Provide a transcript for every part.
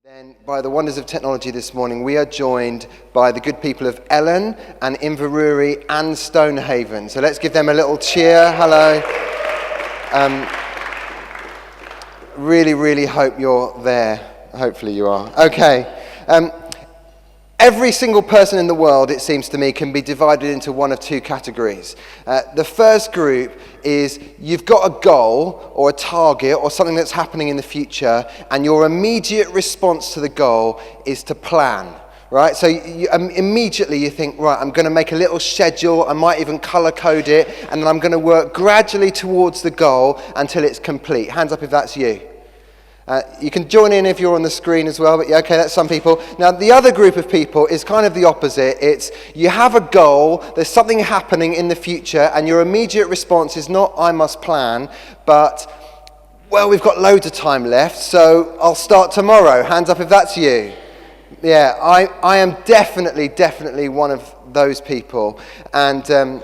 Then, by the wonders of technology this morning, we are joined by the good people of Ellen and Inverurie and Stonehaven. So let's give them a little cheer. Hello. Really hope you're there. Hopefully you are. Okay. Every single person in the world, it seems to me, can be divided into one of two categories. The first group is you've got a goal or a target or something that's happening in the future, and your immediate response to the goal is to plan. Right? So immediately you think, right, I'm going to make a little schedule, I might even color code it, and then I'm going to work gradually towards the goal until it's complete. Hands up if that's you. You can join in if you're on the screen as well, but yeah, okay, that's some people. Now, the other group of people is kind of the opposite. It's you have a goal, there's something happening in the future, and your immediate response is not, I must plan, but, well, we've got loads of time left, so I'll start tomorrow. Hands up if that's you. Yeah, I am definitely one of those people. And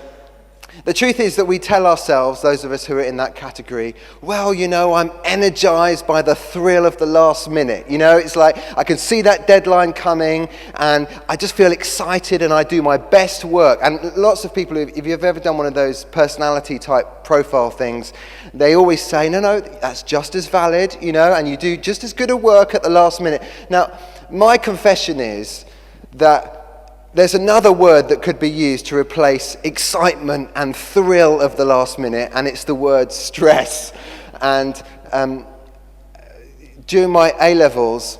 the truth is that we tell ourselves, those of us who are in that category, well, you know, I'm energized by the thrill of the last minute. You know, it's like I can see that deadline coming and I just feel excited and I do my best work. And lots of people, if you've ever done one of those personality type profile things, they always say, no, that's just as valid, you know, and you do just as good a work at the last minute. Now, my confession is that there's another word that could be used to replace excitement and thrill of the last minute, and it's the word stress. And during my A-levels,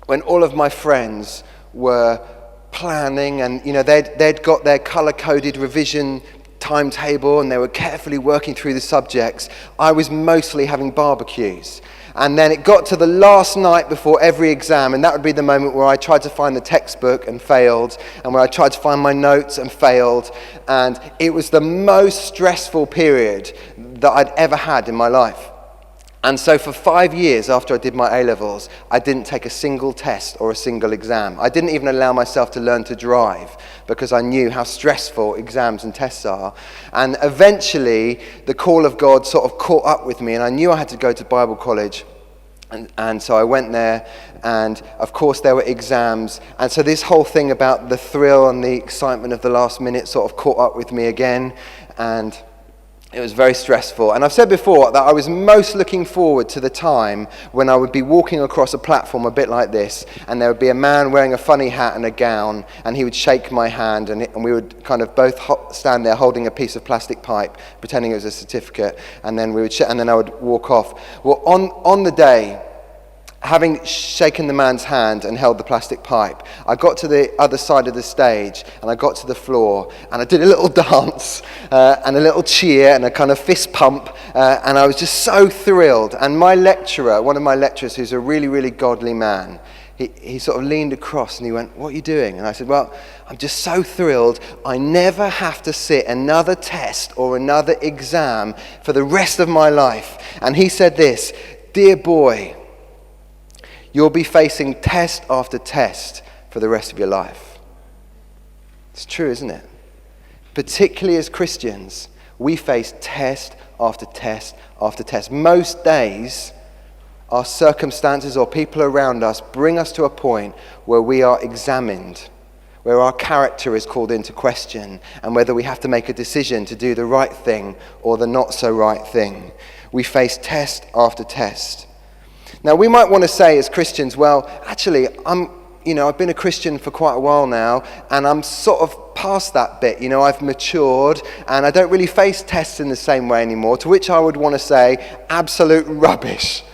when all of my friends were planning and, you know, they'd got their color-coded revision timetable and they were carefully working through the subjects, I was mostly having barbecues. And then it got to the last night before every exam, and that would be the moment where I tried to find the textbook and failed, and where I tried to find my notes and failed. And it was the most stressful period that I'd ever had in my life. And so for 5 years after I did my A-levels, I didn't take a single test or a single exam. I didn't even allow myself to learn to drive because I knew how stressful exams and tests are. And eventually, the call of God sort of caught up with me, and I knew I had to go to Bible college. And so I went there, and of course there were exams. And so this whole thing about the thrill and the excitement of the last minute sort of caught up with me again. And it was very stressful. And I've said before that I was most looking forward to the time when I would be walking across a platform a bit like this, and there would be a man wearing a funny hat and a gown, and he would shake my hand, and we would kind of both stand there holding a piece of plastic pipe, pretending it was a certificate, and then and then I would walk off. Well, on the day, having shaken the man's hand and held the plastic pipe, I got to the other side of the stage and I got to the floor and I did a little dance and a little cheer and a kind of fist pump and I was just so thrilled. And my lecturer, one of my lecturers who's a really godly man, he sort of leaned across and he went, "What are you doing?" And I said, "Well, I'm just so thrilled I never have to sit another test or another exam for the rest of my life." And he said this, "Dear boy, you'll be facing test after test for the rest of your life." It's true, isn't it? Particularly as Christians, we face test after test after test. Most days, our circumstances or people around us bring us to a point where we are examined, where our character is called into question, and whether we have to make a decision to do the right thing or the not so right thing. We face test after test. Now, we might want to say as Christians, well, actually, I've been a Christian for quite a while now, and I'm sort of past that bit. You know, I've matured, and I don't really face tests in the same way anymore, to which I would want to say, absolute rubbish.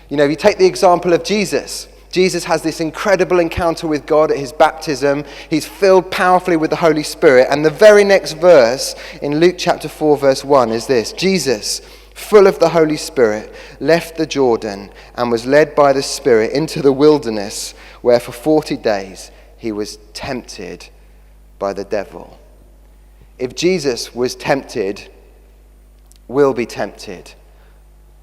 You know, if you take the example of Jesus. Jesus has this incredible encounter with God at his baptism. He's filled powerfully with the Holy Spirit, and the very next verse in Luke chapter 4, verse 1 is this: Jesus, full of the Holy Spirit, left the Jordan and was led by the Spirit into the wilderness, where for 40 days he was tempted by the devil. If Jesus was tempted, we'll be tempted.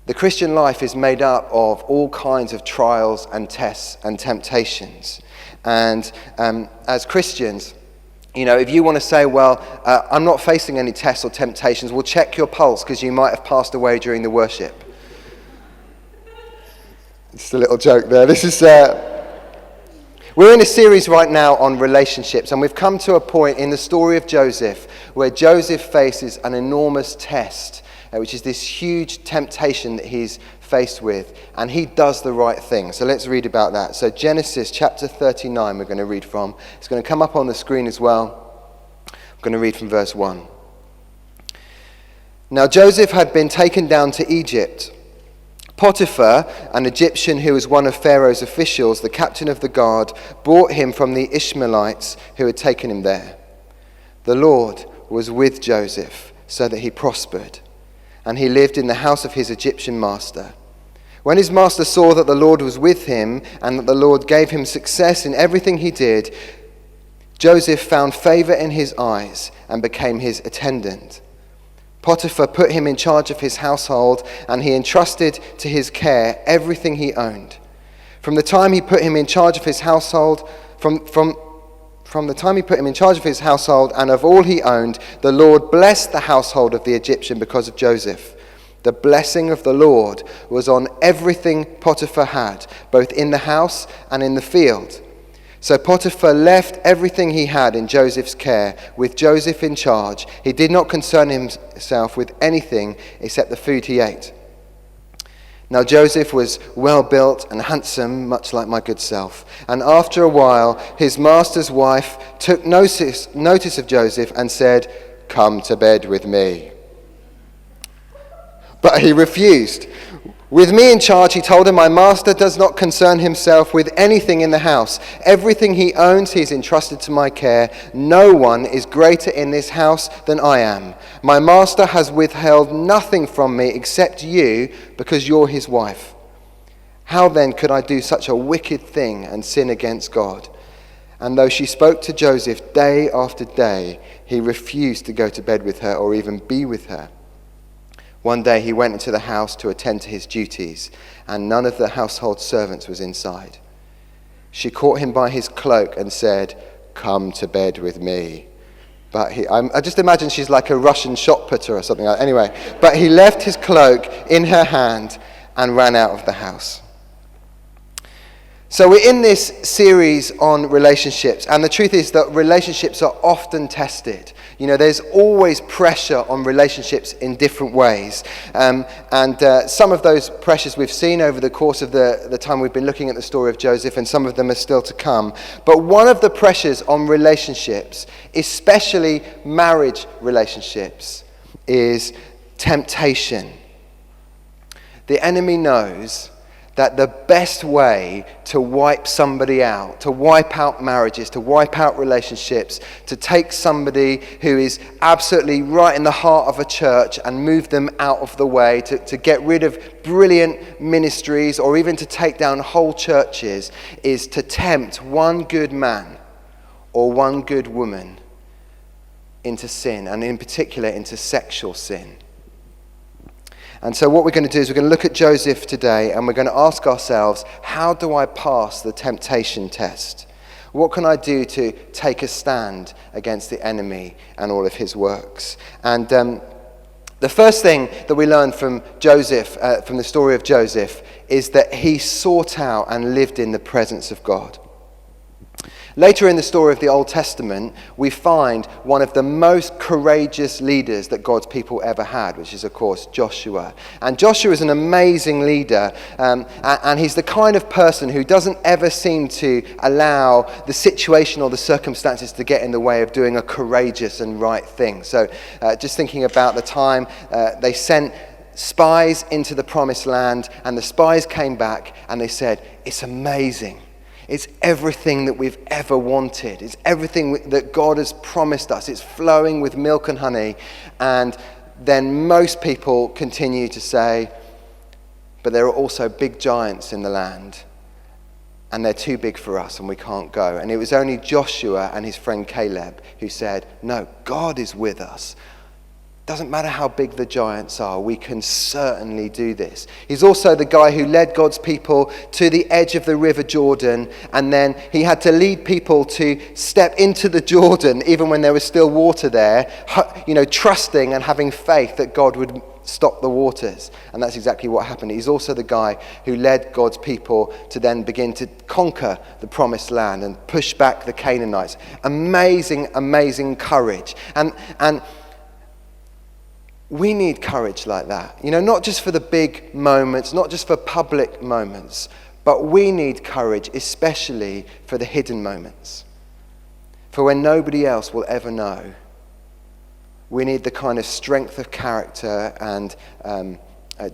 The Christian life is made up of all kinds of trials and tests and temptations. And as Christians, you know, if you want to say, well, I'm not facing any tests or temptations, well, check your pulse because you might have passed away during the worship. Just a little joke there. This is We're in a series right now on relationships, and we've come to a point in the story of Joseph where Joseph faces an enormous test, which is this huge temptation that he's faced with, and he does the right thing. So let's read about that. So Genesis chapter 39 we're going to read from. It's going to come up on the screen as well. I'm going to read from verse 1. Now Joseph had been taken down to Egypt. Potiphar, an Egyptian who was one of Pharaoh's officials, the captain of the guard, brought him from the Ishmaelites who had taken him there. The Lord was with Joseph so that he prospered, and he lived in the house of his Egyptian master. When his master saw that the Lord was with him and that the Lord gave him success in everything he did, Joseph found favor in his eyes and became his attendant. Potiphar put him in charge of his household, and he entrusted to his care everything he owned. From the time he put him in charge of his household, from the time he put him in charge of his household and of all he owned, the Lord blessed the household of the Egyptian because of Joseph. The blessing of the Lord was on everything Potiphar had, both in the house and in the field. So Potiphar left everything he had in Joseph's care, with Joseph in charge. He did not concern himself with anything except the food he ate. Now Joseph was well built and handsome, much like my good self. And after a while, his master's wife took notice of Joseph and said, "Come to bed with me." But he refused. "With me in charge," he told him, "my master does not concern himself with anything in the house. Everything he owns he's entrusted to my care. No one is greater in this house than I am. My master has withheld nothing from me except you, because you're his wife. How then could I do such a wicked thing and sin against God?" And though she spoke to Joseph day after day, he refused to go to bed with her or even be with her. One day he went into the house to attend to his duties, and none of the household servants was inside. She caught him by his cloak and said, "Come to bed with me." But I just imagine she's like a Russian shot putter or something like that. Anyway, but he left his cloak in her hand and ran out of the house. So we're in this series on relationships, and the truth is that relationships are often tested. You know, there's always pressure on relationships in different ways. And some of those pressures we've seen over the course of the time we've been looking at the story of Joseph, and some of them are still to come. But one of the pressures on relationships, especially marriage relationships, is temptation. The enemy knows that the best way to wipe somebody out, to wipe out marriages, to wipe out relationships, to take somebody who is absolutely right in the heart of a church and move them out of the way, to get rid of brilliant ministries, or even to take down whole churches, is to tempt one good man or one good woman into sin, and in particular into sexual sin. And so what we're going to do is we're going to look at Joseph today, and we're going to ask ourselves, how do I pass the temptation test? What can I do to take a stand against the enemy and all of his works? And the first thing that we learn from Joseph, from the story of Joseph, is that he sought out and lived in the presence of God. Later in the story of the Old Testament, we find one of the most courageous leaders that God's people ever had, which is, of course, Joshua. And Joshua is an amazing leader, and he's the kind of person who doesn't ever seem to allow the situation or the circumstances to get in the way of doing a courageous and right thing. So just thinking about the time they sent spies into the promised land, and the spies came back and they said, "It's amazing. It's everything that we've ever wanted. It's everything that God has promised us. It's flowing with milk and honey." And then most people continue to say, "But there are also big giants in the land, and they're too big for us and we can't go." And it was only Joshua and his friend Caleb who said, "No, God is with us. Doesn't matter how big the giants are, we can certainly do this." He's also the guy who led God's people to the edge of the River Jordan, and then he had to lead people to step into the Jordan even when there was still water there, you know, trusting and having faith that God would stop the waters. And that's exactly what happened. He's also the guy who led God's people to then begin to conquer the promised land and push back the Canaanites. Amazing, amazing courage. And we need courage like that. You know, not just for the big moments, not just for public moments, but we need courage, especially for the hidden moments. For when nobody else will ever know. We need the kind of strength of character and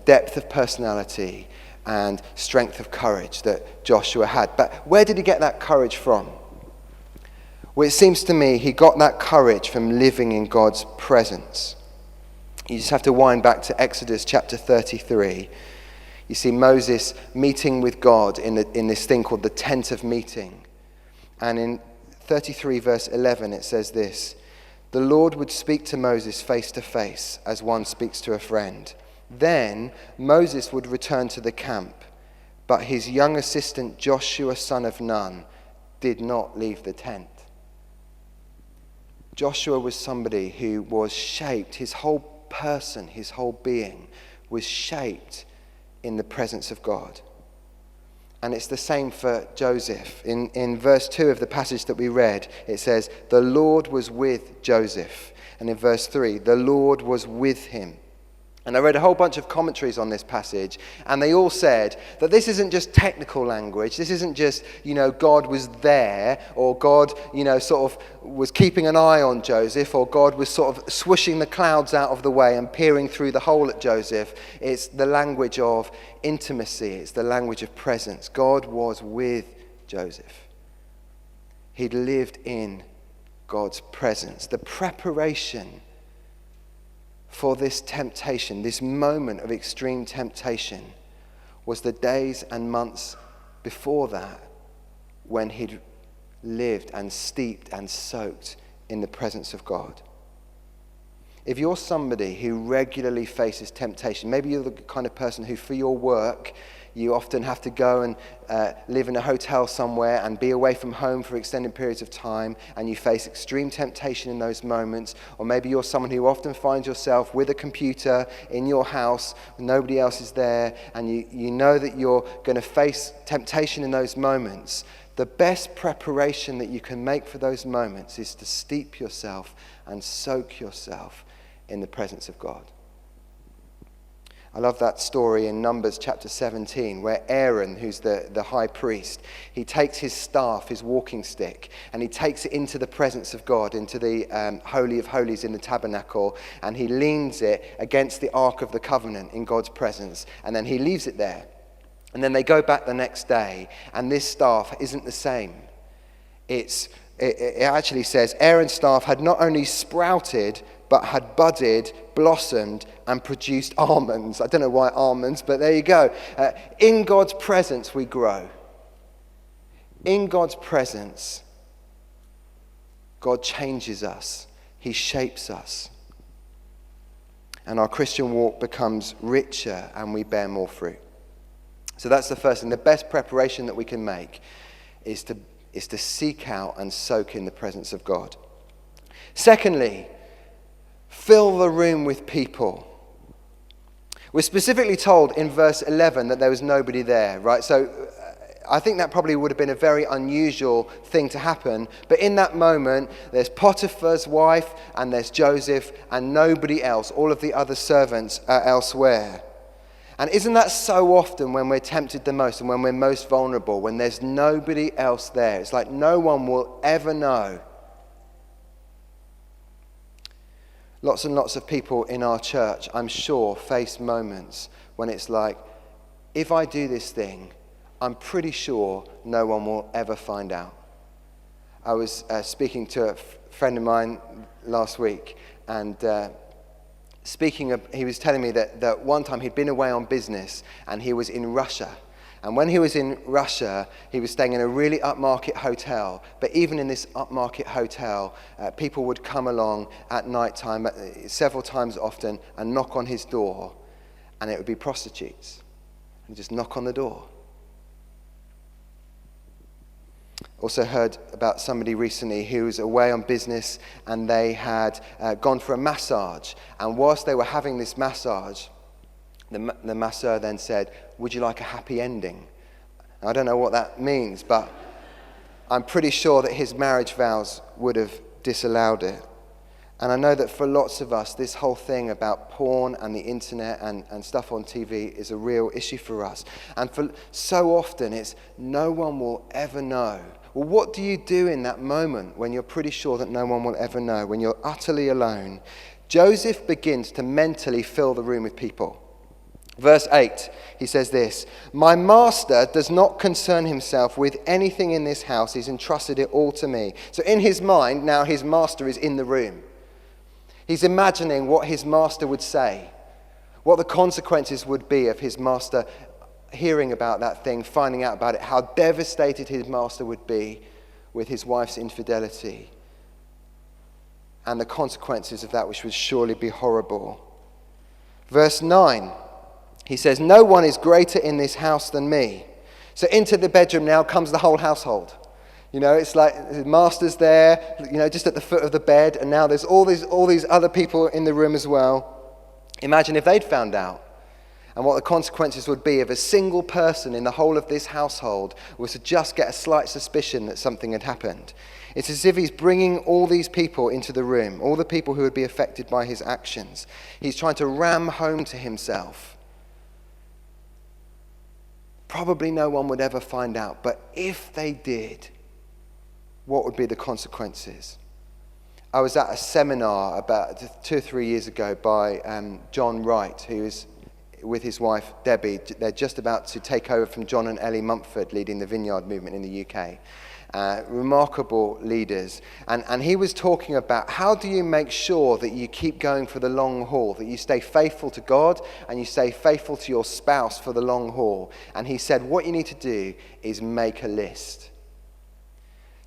depth of personality and strength of courage that Joshua had. But where did he get that courage from? Well, it seems to me he got that courage from living in God's presence. You just have to wind back to Exodus chapter 33. You see Moses meeting with God in this thing called the tent of meeting. And in 33 verse 11 it says this: "The Lord would speak to Moses face to face as one speaks to a friend. Then Moses would return to the camp, but his young assistant Joshua son of Nun did not leave the tent." Joshua was somebody who was shaped, his whole person, his whole being was shaped in the presence of God. And it's the same for Joseph. In verse 2 of the passage that we read, it says, "The Lord was with Joseph." And in verse 3, "The Lord was with him." And I read a whole bunch of commentaries on this passage, and they all said that this isn't just technical language. This isn't just, God was there, or God, sort of was keeping an eye on Joseph, or God was sort of swooshing the clouds out of the way and peering through the hole at Joseph. It's the language of intimacy. It's the language of presence. God was with Joseph. He'd lived in God's presence. The preparation for this temptation, this moment of extreme temptation, was the days and months before that when he'd lived and steeped and soaked in the presence of God. If you're somebody who regularly faces temptation, maybe you're the kind of person who for your work you often have to go and live in a hotel somewhere and be away from home for extended periods of time, and you face extreme temptation in those moments. Or maybe you're someone who often finds yourself with a computer in your house when nobody else is there, and you know that you're going to face temptation in those moments. The best preparation that you can make for those moments is to steep yourself and soak yourself in the presence of God. I love that story in Numbers chapter 17 where Aaron, who's the high priest, he takes his staff, his walking stick, and he takes it into the presence of God, into the Holy of Holies in the tabernacle, and he leans it against the Ark of the Covenant in God's presence, and then he leaves it there. And then they go back the next day, and this staff isn't the same. It actually says Aaron's staff had not only sprouted, but had budded, blossomed, and produced almonds. I don't know why almonds, but there you go. In God's presence, we grow. In God's presence, God changes us. He shapes us. And our Christian walk becomes richer, and we bear more fruit. So that's the first thing. The best preparation that we can make is to seek out and soak in the presence of God. Secondly, fill the room with people. We're specifically told in verse 11 that there was nobody there, right? So I think that probably would have been a very unusual thing to happen. But in that moment, there's Potiphar's wife and there's Joseph and nobody else. All of the other servants are elsewhere. And isn't that so often when we're tempted the most and when we're most vulnerable, when there's nobody else there? It's like no one will ever know. Lots and lots of people in our church, I'm sure, face moments when it's like, if I do this thing, I'm pretty sure no one will ever find out. I was speaking to a friend of mine last week, and he was telling me that one time he'd been away on business and he was in Russia. And when he was in Russia, he was staying in a really upmarket hotel. But even in this upmarket hotel, people would come along at night time, several times often, and knock on his door. And it would be prostitutes. And just knock on the door. Also heard about somebody recently who was away on business and they had gone for a massage. And whilst they were having this massage, the masseur then said, "Would you like a happy ending?" Now, I don't know what that means, but I'm pretty sure that his marriage vows would have disallowed it. And I know that for lots of us, this whole thing about porn and the internet and stuff on TV is a real issue for us. And for so often, it's no one will ever know. Well, what do you do in that moment when you're pretty sure that no one will ever know, when you're utterly alone? Joseph begins to mentally fill the room with people. Verse 8, he says this, "My master does not concern himself with anything in this house. He's entrusted it all to me." So in his mind, now his master is in the room. He's imagining what his master would say, what the consequences would be of his master hearing about that thing, finding out about it, how devastated his master would be with his wife's infidelity, and the consequences of that, which would surely be horrible. Verse 9, he says, "No one is greater in this house than me." So into the bedroom now comes the whole household. You know, it's like the master's there, you know, just at the foot of the bed, and now there's all these other people in the room as well. Imagine if they'd found out, and what the consequences would be if a single person in the whole of this household was to just get a slight suspicion that something had happened. It's as if he's bringing all these people into the room, all the people who would be affected by his actions. He's trying to ram home to himself. Probably no one would ever find out, but if they did, what would be the consequences? I was at a seminar about 2 or 3 years ago by John Wright, who is with his wife Debbie. They're just about to take over from John and Ellie Mumford, leading the Vineyard movement in the UK. Remarkable leaders. And he was talking about how do you make sure that you keep going for the long haul, that you stay faithful to God and you stay faithful to your spouse for the long haul. And he said what you need to do is make a list.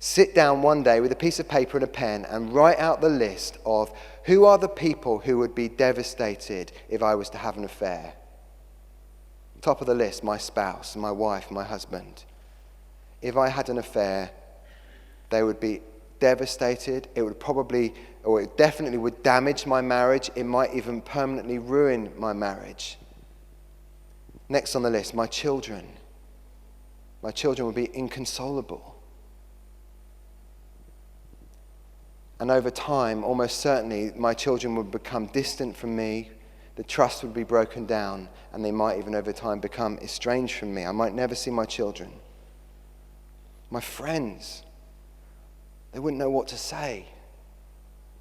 Sit down one day with a piece of paper and a pen and write out the list of who are the people who would be devastated if I was to have an affair. Top of the list, my spouse, my wife, my husband. If I had an affair, they would be devastated. It would probably, or it definitely would damage my marriage. It might even permanently ruin my marriage. Next on the list, my children. My children would be inconsolable. And over time, almost certainly, my children would become distant from me. The trust would be broken down, and they might even over time become estranged from me. I might never see my children. My friends, they wouldn't know what to say.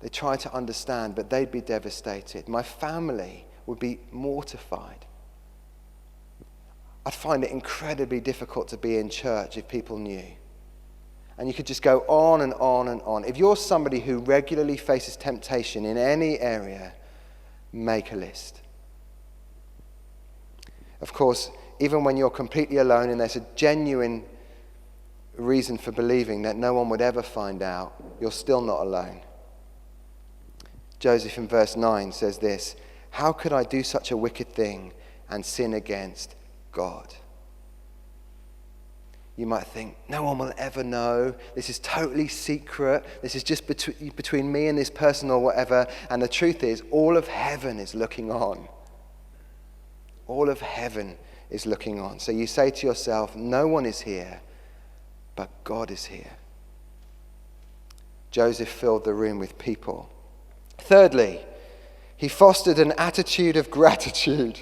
They try to understand, but they'd be devastated. My family would be mortified. I'd find it incredibly difficult to be in church if people knew. And you could just go on and on and on. If you're somebody who regularly faces temptation in any area, make a list. Of course, even when you're completely alone and there's a genuine reason for believing that no one would ever find out, you're still not alone. Joseph in verse 9 says this, "How could I do such a wicked thing and sin against God?" You might think, no one will ever know. This is totally secret. This is just between me and this person or whatever. And the truth is, all of heaven is looking on. All of heaven is looking on. So you say to yourself, no one is here, but God is here. Joseph filled the room with people. Thirdly, he fostered an attitude of gratitude.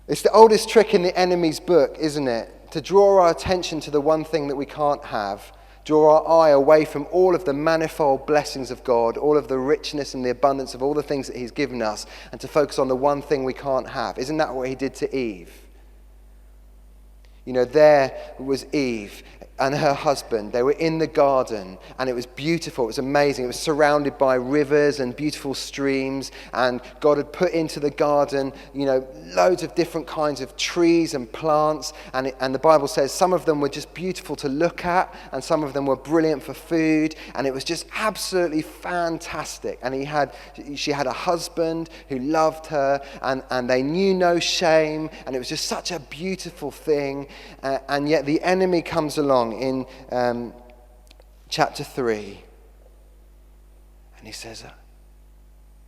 It's the oldest trick in the enemy's book, isn't it? To draw our attention to the one thing that we can't have, draw our eye away from all of the manifold blessings of God, all of the richness and the abundance of all the things that he's given us, and to focus on the one thing we can't have. Isn't that what he did to Eve? You know, there was Eve and her husband. They were in the garden, and it was beautiful. It was amazing. It was surrounded by rivers and beautiful streams, and God had put into the garden, you know, loads of different kinds of trees and plants, and the Bible says some of them were just beautiful to look at, and some of them were brilliant for food, and it was just absolutely fantastic. And she had a husband who loved her, and they knew no shame, and it was just such a beautiful thing, and yet the enemy comes along along in chapter 3, and he says, are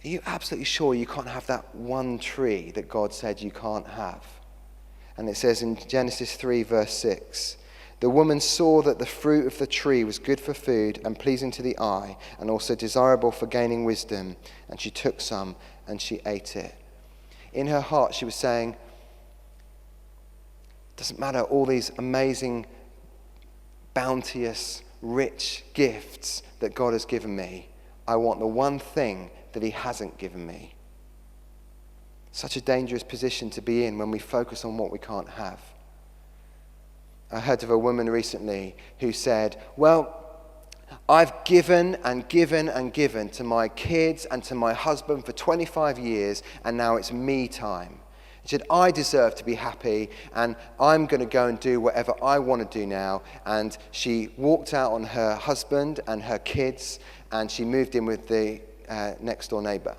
you absolutely sure you can't have that one tree that God said you can't have? And it says in Genesis 3 verse 6, the woman saw that the fruit of the tree was good for food and pleasing to the eye and also desirable for gaining wisdom, and she took some and she ate it. In her heart she was saying, it doesn't matter all these amazing, bounteous, rich gifts that God has given me. I want the one thing that he hasn't given me. Such a dangerous position to be in when we focus on what we can't have. I heard of a woman recently who said, well, I've given and given and given to my kids and to my husband for 25 years, and now it's me time. She said, I deserve to be happy, and I'm going to go and do whatever I want to do now. And she walked out on her husband and her kids, and she moved in with the next door neighbor.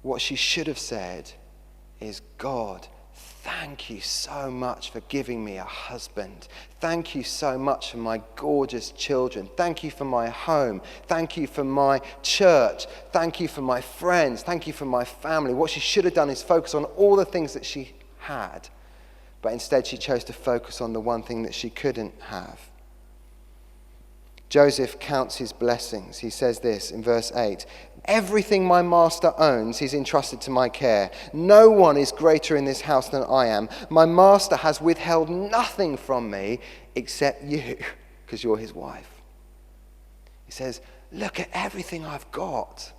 What she should have said is, God, thank you so much for giving me a husband. Thank you so much for my gorgeous children. Thank you for my home. Thank you for my church. Thank you for my friends. Thank you for my family. What she should have done is focus on all the things that she had, but instead she chose to focus on the one thing that she couldn't have. Joseph counts his blessings. He says this in verse 8, everything my master owns he's entrusted to my care. No one is greater in this house than I am. My master has withheld nothing from me except you, because you're his wife. He says, look at everything I've got.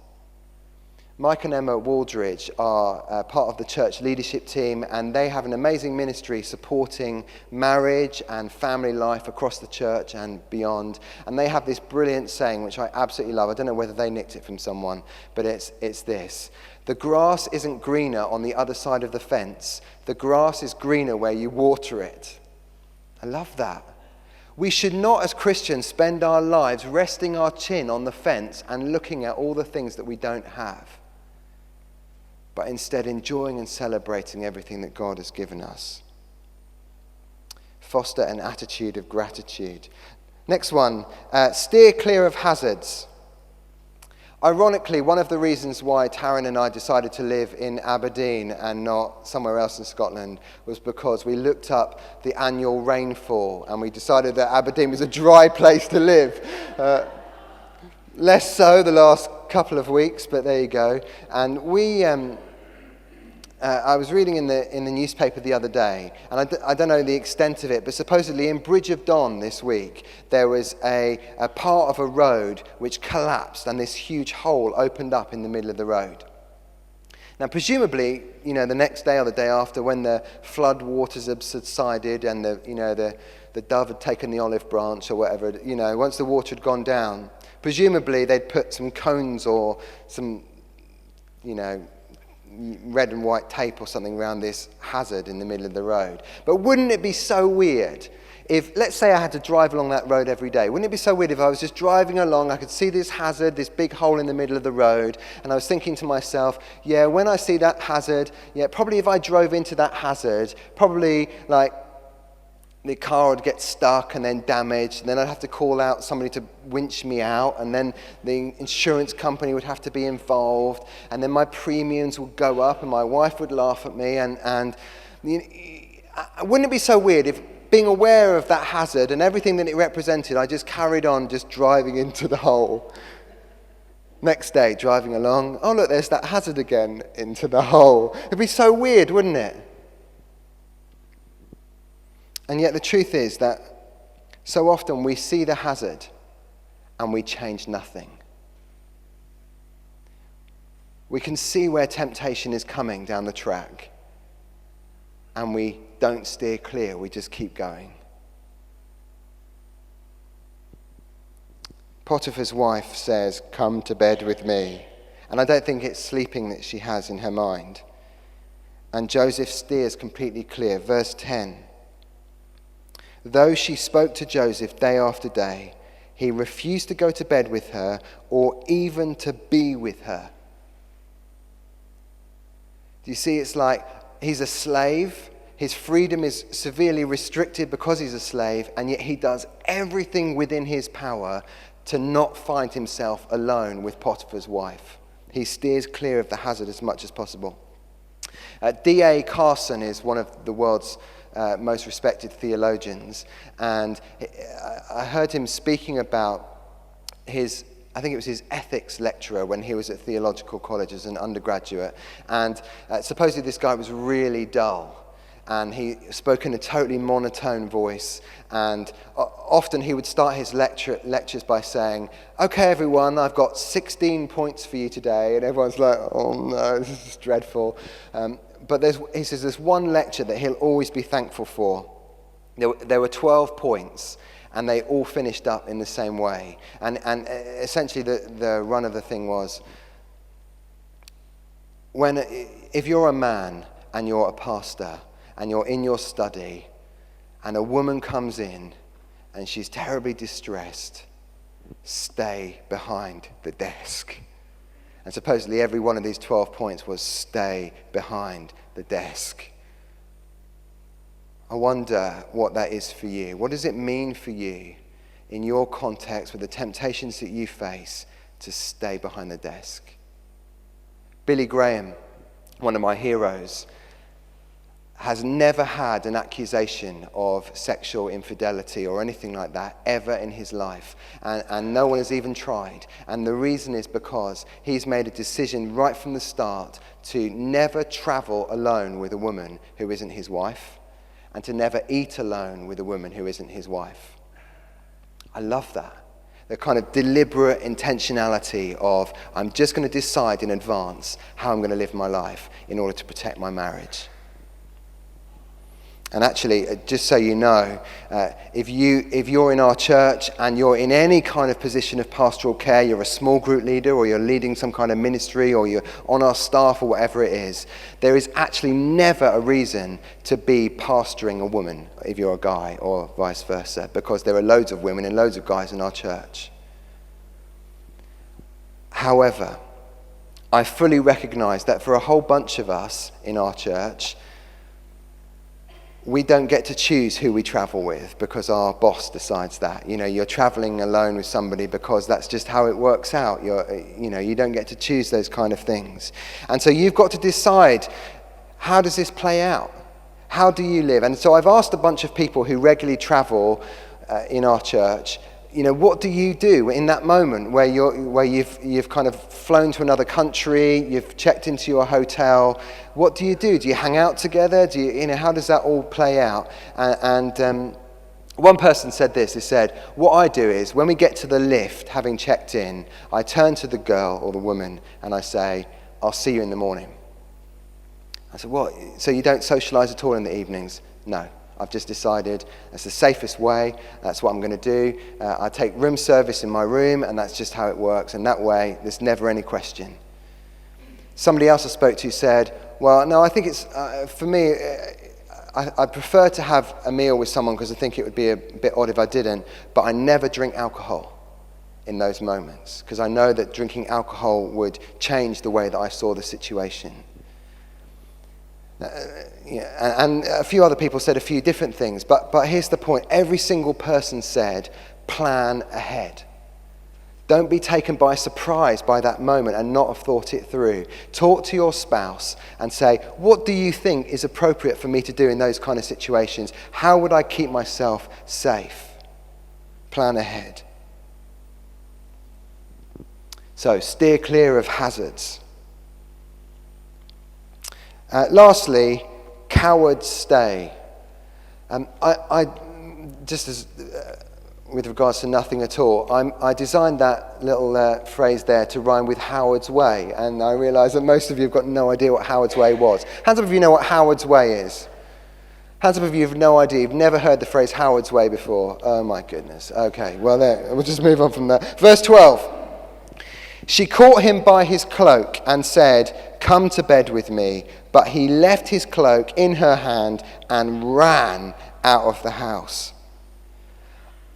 Mike and Emma Waldridge are part of the church leadership team, and they have an amazing ministry supporting marriage and family life across the church and beyond. And they have this brilliant saying, which I absolutely love. I don't know whether they nicked it from someone, but it's this. The grass isn't greener on the other side of the fence. The grass is greener where you water it. I love that. We should not, as Christians, spend our lives resting our chin on the fence and looking at all the things that we don't have, but instead enjoying and celebrating everything that God has given us. Foster an attitude of gratitude. Next one, steer clear of hazards. Ironically, one of the reasons why Taryn and I decided to live in Aberdeen and not somewhere else in Scotland was because we looked up the annual rainfall and we decided that Aberdeen was a dry place to live. Less so the last couple of weeks, but there you go. And I was reading in the newspaper the other day, and I don't know the extent of it, but supposedly in Bridge of Don this week, there was a part of a road which collapsed, and this huge hole opened up in the middle of the road. Now, presumably, the next day or the day after, when the flood waters had subsided and the dove had taken the olive branch or whatever, once the water had gone down, presumably they'd put some cones or some, red and white tape or something around this hazard in the middle of the road. But wouldn't it be so weird if, let's say I had to drive along that road every day, wouldn't it be so weird if I was just driving along, I could see this hazard, this big hole in the middle of the road, and I was thinking to myself, when I see that hazard, probably if I drove into that hazard, probably the car would get stuck and then damaged, and then I'd have to call out somebody to winch me out, and then the insurance company would have to be involved, and then my premiums would go up, and my wife would laugh at me, and wouldn't it be so weird if, being aware of that hazard and everything that it represented, I just carried on just driving into the hole? Next day, driving along, oh look, there's that hazard again, into the hole. It'd be so weird, wouldn't it? And yet the truth is that so often we see the hazard and we change nothing. We can see where temptation is coming down the track and we don't steer clear, we just keep going. Potiphar's wife says, "Come to bed with me." And I don't think it's sleeping that she has in her mind. And Joseph steers completely clear. Verse 10. Though she spoke to Joseph day after day, he refused to go to bed with her or even to be with her. Do you see? It's like he's a slave His freedom is severely restricted because he's a slave, and yet he does everything within his power to not find himself alone with Potiphar's wife. He steers clear of the hazard as much as possible. D.A. Carson is one of the world's most respected theologians, and I heard him speaking about I think it was his ethics lecturer when he was at theological college as an undergraduate, and supposedly this guy was really dull. And he spoke in a totally monotone voice. And often he would start his lectures by saying, "Okay, everyone, I've got 16 points for you today." And everyone's like, "Oh no, this is dreadful." But he says there's one lecture that he'll always be thankful for. There were 12 points, and they all finished up in the same way. And essentially the run of the thing was, if you're a man and you're a pastor, and you're in your study, and a woman comes in, and she's terribly distressed, stay behind the desk. And supposedly every one of these 12 points was stay behind the desk. I wonder what that is for you. What does it mean for you in your context with the temptations that you face to stay behind the desk? Billy Graham, one of my heroes, has never had an accusation of sexual infidelity or anything like that ever in his life. And no one has even tried. And the reason is because he's made a decision right from the start to never travel alone with a woman who isn't his wife, and to never eat alone with a woman who isn't his wife. I love that. The kind of deliberate intentionality of, I'm just going to decide in advance how I'm going to live my life in order to protect my marriage. And actually, just so you know, if you're in our church and you're in any kind of position of pastoral care, you're a small group leader or you're leading some kind of ministry or you're on our staff or whatever it is, there is actually never a reason to be pastoring a woman if you're a guy or vice versa, because there are loads of women and loads of guys in our church. However, I fully recognize that for a whole bunch of us in our church, we don't get to choose who we travel with because our boss decides that. You're traveling alone with somebody because that's just how it works out. You don't get to choose those kind of things. And so you've got to decide, how does this play out? How do you live? And so I've asked a bunch of people who regularly travel in our church, what do you do in that moment where you've kind of flown to another country, you've checked into your hotel? What do you do? Do you hang out together? How does that all play out? And one person said this. He said, "What I do is when we get to the lift, having checked in, I turn to the girl or the woman and I say, 'I'll see you in the morning.'" I said, "What? So you don't socialize at all in the evenings?" "No. I've just decided that's the safest way. That's what I'm going to do. I take room service in my room, and that's just how it works. And that way, there's never any question." Somebody else I spoke to said, "Well, no, I think it's, for me, I prefer to have a meal with someone because I think it would be a bit odd if I didn't, but I never drink alcohol in those moments because I know that drinking alcohol would change the way that I saw the situation." And a few other people said a few different things, but here's the point. Every single person said, plan ahead. Don't be taken by surprise by that moment and not have thought it through. Talk to your spouse and say, what do you think is appropriate for me to do in those kind of situations? How would I keep myself safe? Plan ahead. So, steer clear of hazards. Lastly, cowards stay. I just as with regards to nothing at all, I designed that little phrase there to rhyme with Howard's Way, and I realise that most of you have got no idea what Howard's Way was. Hands up if you know what Howard's Way is. Hands up if you have no idea, you've never heard the phrase Howard's Way before. Oh my goodness. Okay, well there, we'll just move on from that. Verse 12. She caught him by his cloak and said, "Come to bed with me." But he left his cloak in her hand and ran out of the house.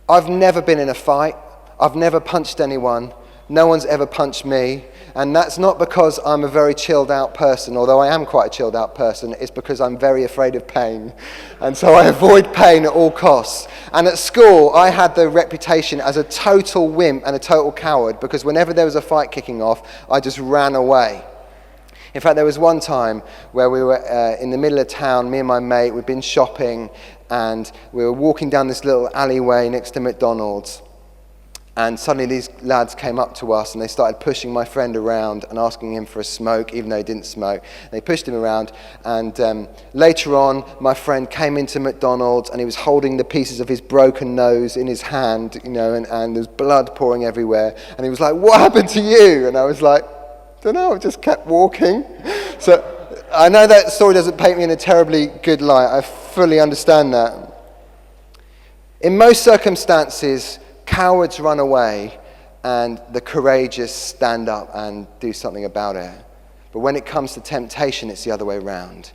I've never been in a fight. I've never punched anyone. No one's ever punched me. And that's not because I'm a very chilled out person, although I am quite a chilled out person. It's because I'm very afraid of pain. And so I avoid pain at all costs. And at school, I had the reputation as a total wimp and a total coward, because whenever there was a fight kicking off, I just ran away. In fact, there was one time where we were in the middle of town, me and my mate, we'd been shopping, and we were walking down this little alleyway next to McDonald's. And suddenly these lads came up to us and they started pushing my friend around and asking him for a smoke, even though he didn't smoke. They pushed him around, and later on, my friend came into McDonald's and he was holding the pieces of his broken nose in his hand, and there was blood pouring everywhere. And he was like, "What happened to you?" And I was like, "Don't know, I just kept walking." So I know that story doesn't paint me in a terribly good light. I fully understand that. In most circumstances, cowards run away and the courageous stand up and do something about it. But when it comes to temptation, it's the other way around.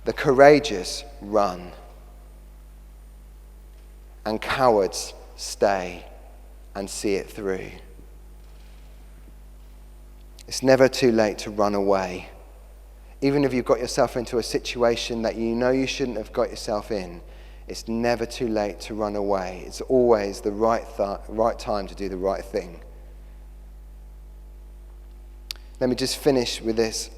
The courageous run and cowards stay and see it through. It's never too late to run away. Even if you've got yourself into a situation that you know you shouldn't have got yourself in, it's never too late to run away. It's always the right time to do the right thing. Let me just finish with this.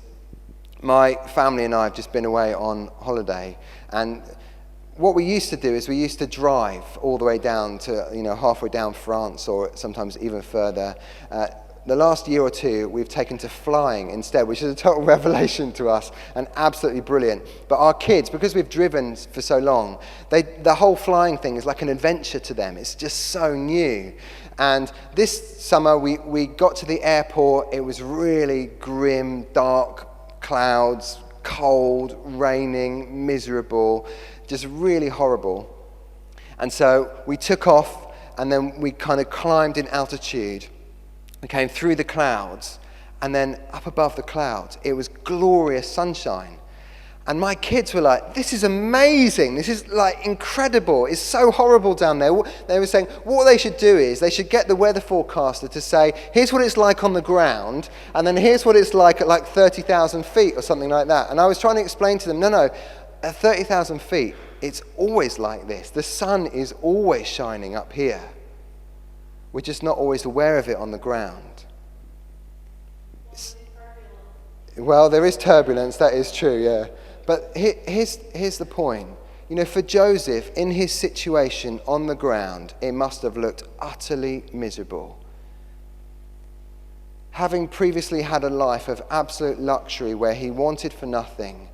My family and I have just been away on holiday, and what we used to do is we used to drive all the way down to, halfway down France, or sometimes even further. The last year or two, we've taken to flying instead, which is a total revelation to us and absolutely brilliant. But our kids, because we've driven for so long, the whole flying thing is like an adventure to them. It's just so new. And this summer, we got to the airport. It was really grim, dark clouds, cold, raining, miserable, just really horrible. And so we took off, and then we kind of climbed in altitude. We came through the clouds, and then up above the clouds, it was glorious sunshine. And my kids were like, "This is amazing. This is like incredible. It's so horrible down there." They were saying what they should do is they should get the weather forecaster to say, "Here's what it's like on the ground, and then here's what it's like at like 30,000 feet or something like that." And I was trying to explain to them, no, at 30,000 feet, it's always like this. The sun is always shining up here. We're just not always aware of it on the ground. Well, there is turbulence, that is true, yeah. But here's the point. For Joseph, in his situation on the ground, it must have looked utterly miserable. Having previously had a life of absolute luxury where he wanted for nothing,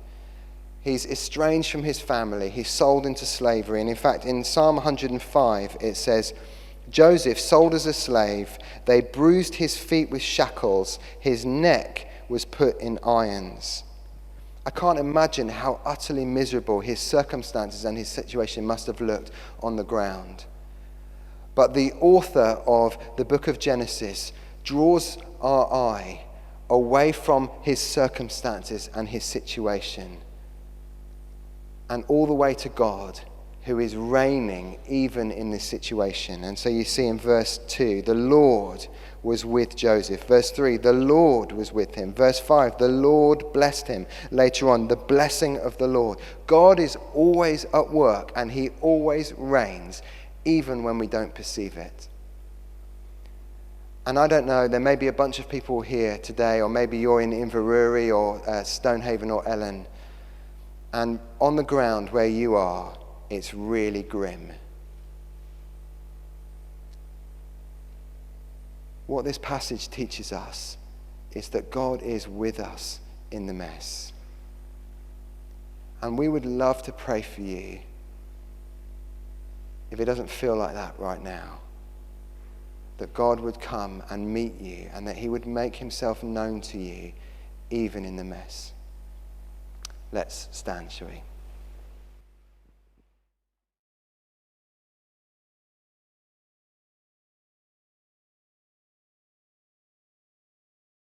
he's estranged from his family, he's sold into slavery. And in fact, in Psalm 105, it says, "Joseph, sold as a slave, they bruised his feet with shackles, his neck was put in irons." I can't imagine how utterly miserable his circumstances and his situation must have looked on the ground. But the author of the book of Genesis draws our eye away from his circumstances and his situation and all the way to God, who is reigning even in this situation. And so you see in verse 2, the Lord was with Joseph. Verse 3, the Lord was with him. Verse 5, the Lord blessed him. Later on, the blessing of the Lord. God is always at work, and he always reigns, even when we don't perceive it. And I don't know, there may be a bunch of people here today, or maybe you're in Inverurie or Stonehaven or Ellen, and on the ground where you are, it's really grim. What this passage teaches us is that God is with us in the mess. And we would love to pray for you if it doesn't feel like that right now. That God would come and meet you, and that he would make himself known to you even in the mess. Let's stand, shall we?